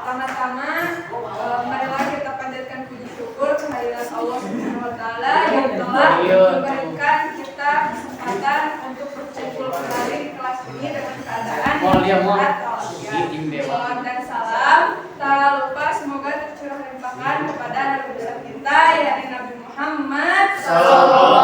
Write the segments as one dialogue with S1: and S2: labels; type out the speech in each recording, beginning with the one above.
S1: Pertama-tama, marilah kita panjatkan puji syukur kehadirat Allah Subhanahu wa taala yang telah memberikan kita kesempatan untuk berkumpul kembali di kelas ini dengan keadaan yang sehat walafiat. Salam dan salam tak lupa semoga tercurah limpahkan kepada nabi besar kita yakni Nabi Muhammad SAW.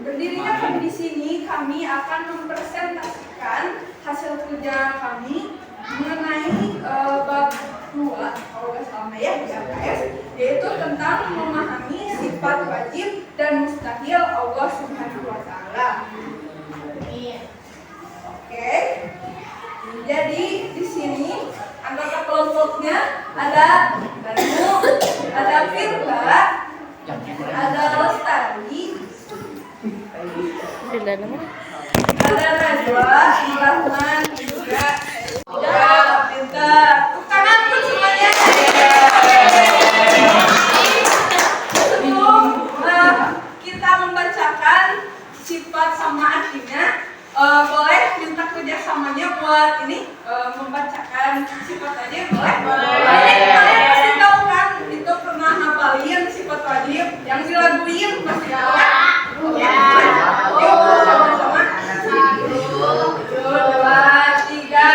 S1: Berdirinya kami di sini, kami akan mempresentasikan hasil kerja kami mengenai bab 2 kalau nggak salah ya di AKS, yaitu tentang memahami sifat wajib dan mustahil Allah Subhanahu wa taala. Oke. Jadi di sini anggota kelompoknya ada Danu, ada Firda, ada Lestari, ada Najwa, Rahman, juga pintar. Tangan pun semuanya. Sebelum kita membacakan sifat sama artinya, boleh minta kerjasamanya buat ini membacakan sifat aja boleh? Kalian pasti tahu kan itu pernah ngapalin sifat wajib yang dilaguin pasti tahu kan? Ya. Yuk sama-sama. 1, 2, 3.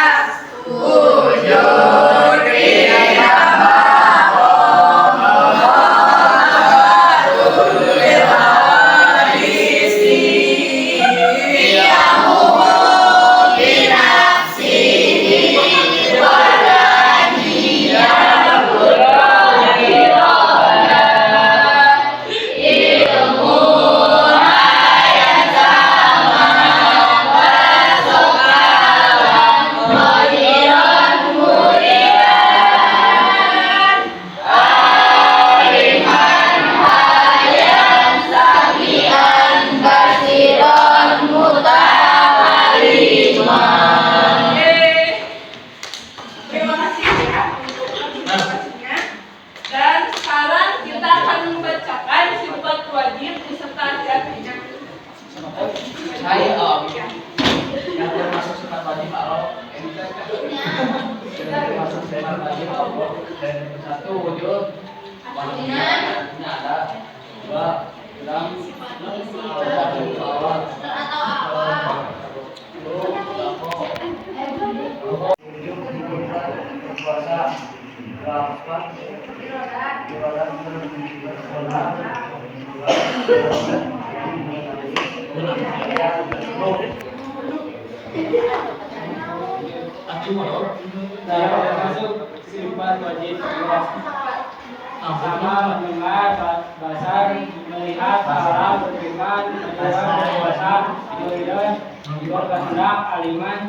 S1: Wujud kita
S2: masuk sifat wajib sama mendengar basar, melihat haram, beriman, mendengar puasa, melihat berkehendak, aliman,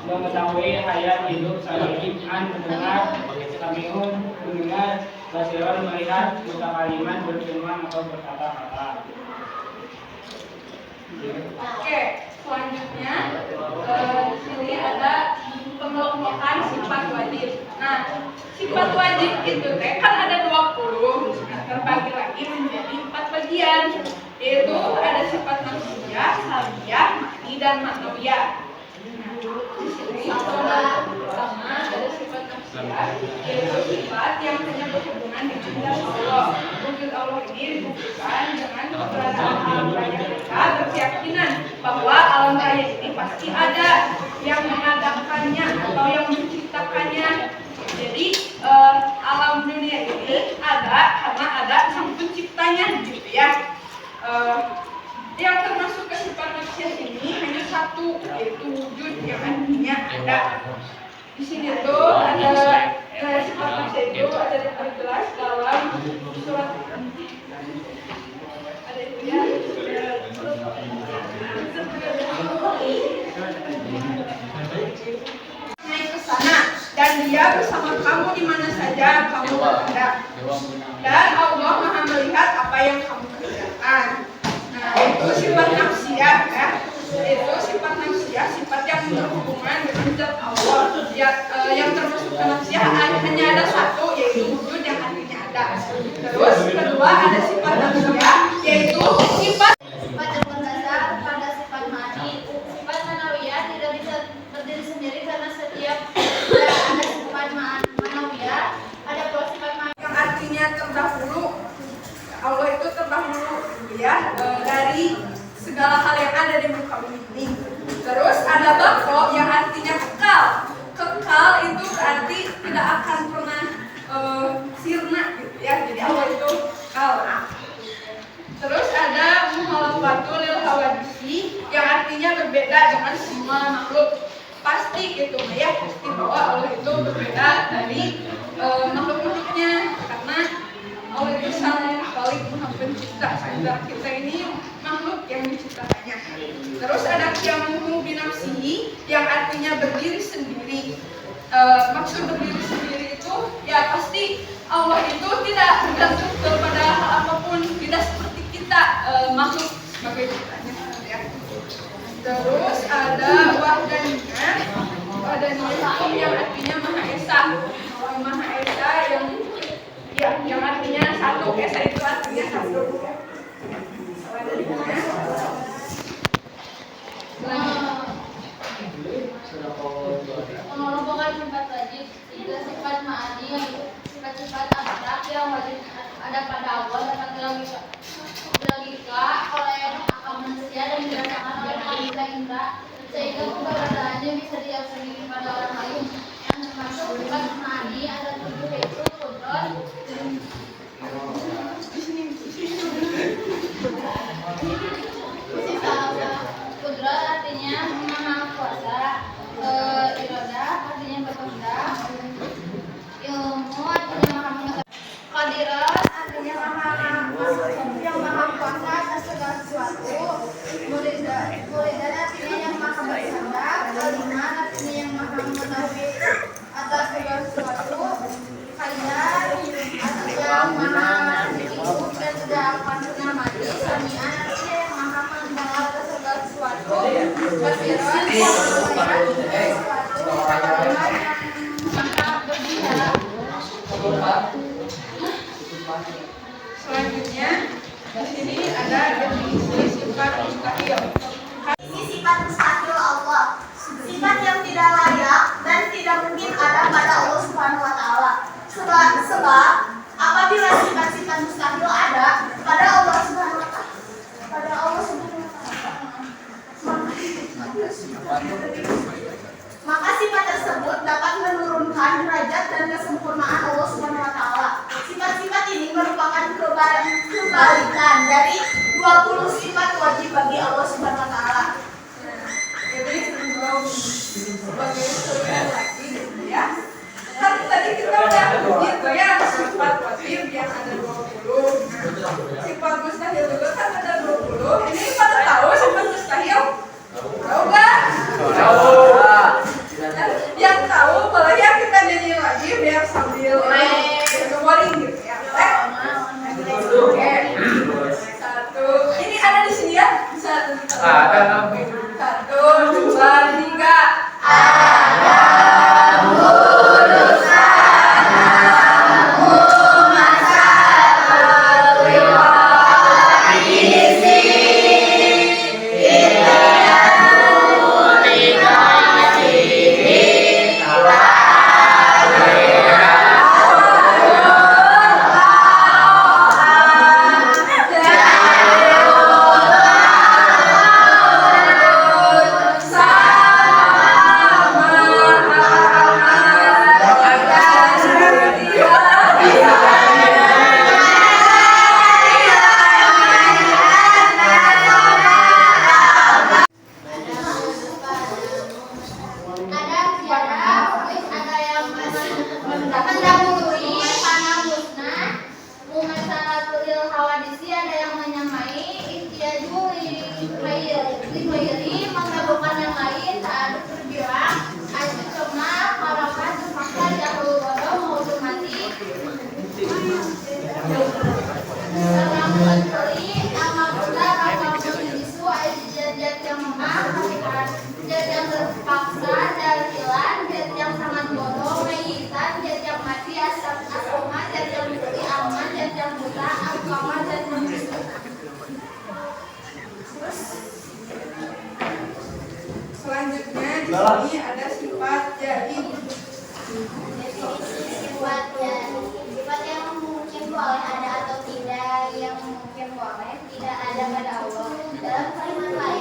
S2: mengetahui hayat hidup, saliman, mendengar, samiun, mendengar, basiran, melihat, mutakaliman, berfirman atau berkata-kata.
S1: Oke, selanjutnya di sini ada pengelompokan sifat wajib. Nah, sifat wajib itu kan ada 20, terbagi lagi menjadi 4 bagian, yaitu ada sifat nafsiyah, salbiyah, ma'ni, dan ma'nawiyah. Nah, di sini pertama ada sifat nafsiyah, yaitu sifat yang hanya berhubungan dengan Allah. Wujud Allah ini dibuktikan dengan keberadaan alam raya kita, berkeyakinan bahwa alam raya ini pasti ada yang mengadakannya atau yang menciptakannya. Jadi alam dunia ini ada karena ada sang penciptanya gitu ya. Yang termasuk ke sifat nafsiyah ini hanya satu, yaitu wujud yang artinya ada. Di sini tuh ada sifat nafsiyah itu ada diperjelas dalam surat ada itu ya. Naik ke sana dan dia bersama kamu di mana saja kamu berada. Dan Allah Maha melihat apa yang kamu kerjakan. Nah, itu sifat nafsiyah ya. Itu sifat nafsiyah, sifat yang berhubungan dengan zat Allah. Yang termasuk ke nafsiyah hanya ada satu, yaitu wujud yang artinya ada. Terus kedua ada sifat nafsiyah, yaitu sifat
S3: yang berdasar pada sifat ma'ni. Sifat
S1: hal-hal yang ada di muka bumi ini. Terus ada bako yang artinya kekal. Kekal itu berarti tidak akan pernah sirna gitu ya. Jadi Allah itu kekal. Terus ada muhalafatul lil hawadisi yang artinya berbeda dengan semua makhluk. Pasti gitu ya, pasti bahwa Allah itu berbeda dari makhluk-makhluknya karena Allah itu sang Khalik Maha Pencipta, sementara kita ini makhluk yang diciptakannya. Terus ada qiyamuhu binafsihi yang artinya berdiri sendiri. Maksud berdiri sendiri itu ya pasti Allah itu tidak bergantung kepada hal apapun, tidak seperti kita makhluk sebagai ciptaannya ya. Terus ada wahdaniyah. Wahdaniyah itu yang artinya Maha Esa. Maha Esa yang artinya satu. Esa itu artinya satu ya.
S3: Mengelompokkan sifat wajib tiga sifat ma'ani yaitu sifat-sifat abstrak yang wajib ada pada Allah dapat dilogika oleh akal manusia dan dirasakan oleh akal indra sehingga keberadaannya bisa diyakini pada orang lain. Yang termasuk sifat ma'ani ada 7 yaitu kudrat, kudrat artinya maha kuasa, irodah artinya berkehendak, ilmu artinya maha mengetahui, qadirat artinya yang maha kuasa atas segala sesuatu, muridan artinya yang maha berkehendak, aliman artinya yang maha mengetahui atas segala sesuatu, qayyar artinya yang maha hidup dan tidak akan pernah mati, sami'an artinya yang maha mendengar atas segala sesuatu, basiran yang melihat sesuatu, aliman yang maha berbicara.
S1: Selanjutnya di sini ada definisi sifat mustahil.
S4: Ini sifat mustahil Allah, sifat yang tidak layak dan tidak mungkin ada pada Allah Subhanahu wa taala. Sebab apabila sifat-sifat mustahil ada pada Allah Subhanahu wa taala, maka sifat tersebut dapat menurunkan derajat dan kesempurnaan Allah Subhanahu wa taala. Sifat-sifat ini merupakan kebalikan dari 20 sifat wajib bagi Allah Subhanahu wa taala.
S1: Jadi sebagai contoh lagi gitu ya. Kan tadi kita udah gitu ya sifat wajib yang ada 20. Sifat mustahil juga kan ada 20. Ini pada tahu sifat mustahil? Tahu nggak? Tahu. Yang tahu boleh ya kita nyanyi lagi biar sambil ngomongin gitu ya. Oke. Satu. Ini ada di sini ya? Bisa. Ada. 1, 2, 3.
S3: Menggabungkan yang lain tak ada terbilang aja cuma harapan terpaksa jauh bodoh mau mati salam menteri nama kita nama isu jad yang memang jad yang terpaksa jadilan jad yang sangat bodoh mayitan jad yang mati asoma jad yang beri aman jad yang buta agama jad yang
S1: Selanjutnya di sini ada sifat jaib.
S3: Sifat yang mungkin boleh ada atau tidak, yang mungkin boleh tidak ada pada Allah. Dalam kalimat lain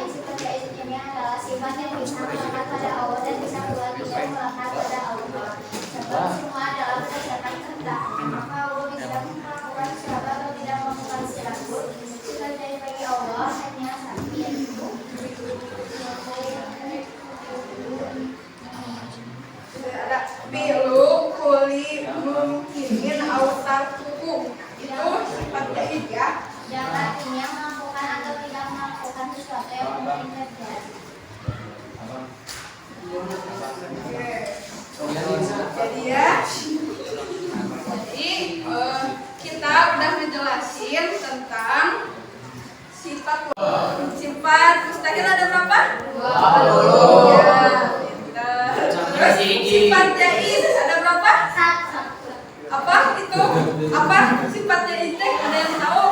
S1: Jadi ya, kita udah ngejelasin tentang sifat mustahil ada berapa? 20. Ya, pintar. Terus sifat jaiz ada berapa?
S3: Satu.
S1: Apa itu? Apa sifat jaiz teh? Ada yang tahu?